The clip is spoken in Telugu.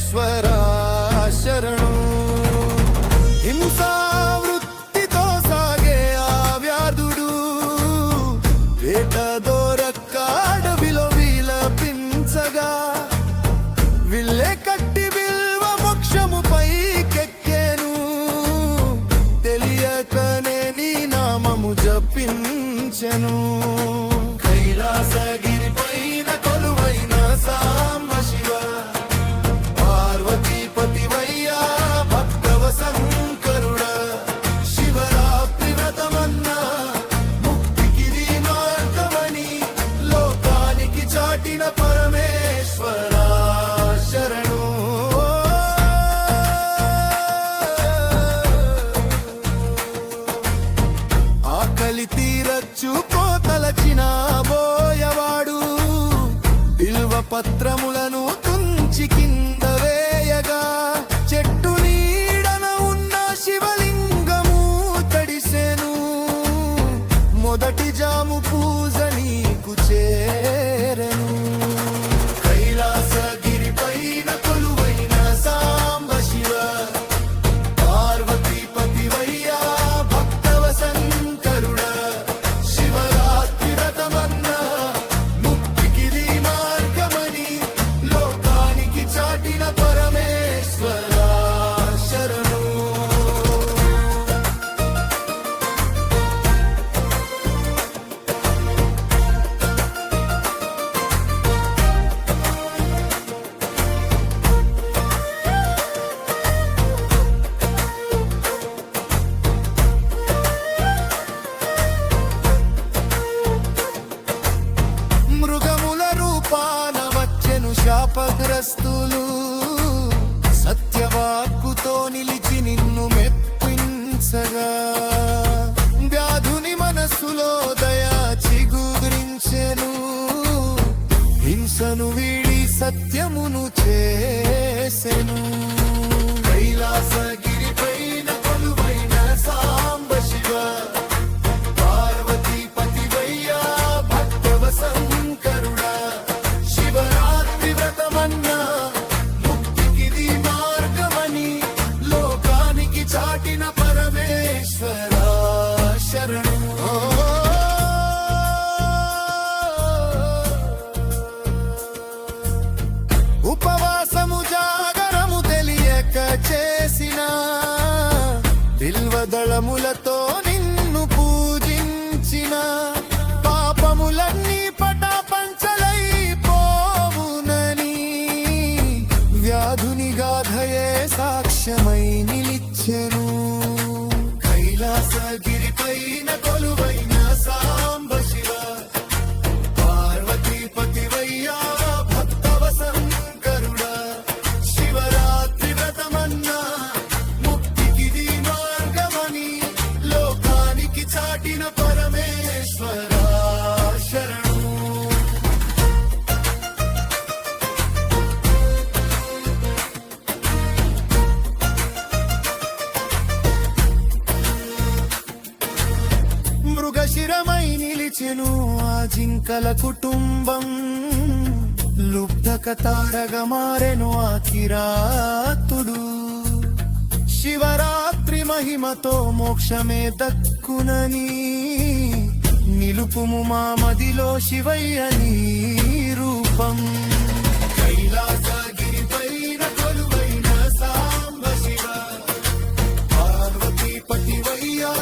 పరమేశ్వర శరణు. హింసా వృత్తితో సాగే ఆ వ్యాధుడు వేట దొరక్క అడవిలో విలపించగా విల్లే కట్టి బిల్వ మోక్షము పైకెక్కెను. తెలియకనే నీ నామము జపించెను. కైలాసగిరి పైన కొలువైన సాంబ శివ పార్వతీపతివయ్యా భక్తవ శంకరుడ. శివరాత్రి వ్రతమన్నా ముక్తికి మార్గమని లోకానికి చాటిన పరమేశ్వర శరణు. ఆకలి తీరచ్చు కోతలచిన బోయవాడు బిల్వ పత్రములను తుంచి కింద వేయగా చెట్టు నీడన ఉన్న శివలింగము తడిసెను. మొదటి జాము పూజ నీకు చేరెను. కైలాసగిరి పైన కొలువైన సాంబ శివ పార్వతీపతివయ్యా భక్తవ శంకరుడ. శివరాత్రి వ్రతమన్నా ముక్తికి మార్గమని లోకానికి చాటిన పరమేశ్వర శరణు. మృగముల రూపాన వచ్చెను శాపగ్రస్తులు సత్యవాక్కుతో నిలిచి నిన్ను మెప్పించగా వ్యాధుని మనస్సులో దయా చిగురించెను. హింసను వీడి సత్యమును చేసెను. కైలాసగిరి పైన కొలువైన సాంబ శివ పార్వతీపతివయ్యా భక్తవ శంకరుడ. శివరాత్రి వ్రతమన్నా ముక్తికి మార్గమని లోకానికి చాటిన పరమేశ్వర శరణు. ఉపవాసము జాగరము తెలియక చేసిన బిల్వదళములతో నిన్ను పూజించిన పాపములన్నీ పటాపంచలైపోవునని వ్యాధుని గాథయే సాక్ష్యమై నిలిచెను. కైలాసగిరి పైన కొలువైన సాంబ శివ పార్వతీపతివయ్యా భక్తవ శంకరుడ. శివరాత్రి వ్రతమన్నా ముక్తికి మార్గమని లోకానికి చాటిన పరమేశ్వర శరణు. మృగశిరమై నిలిచెను ఆ జింకల కుటుంబం. లుబ్ధక తారగా మారెను ఆ కిరాతుడు. శివరాత్రి మహిమతో మోక్షమే దక్కునని నిలుపుము మా మదిలో శివయ్య నీ రూపం. కైలాసగిరి పైన కొలువైన సాంబ శివ పార్వతీపతివయ్యా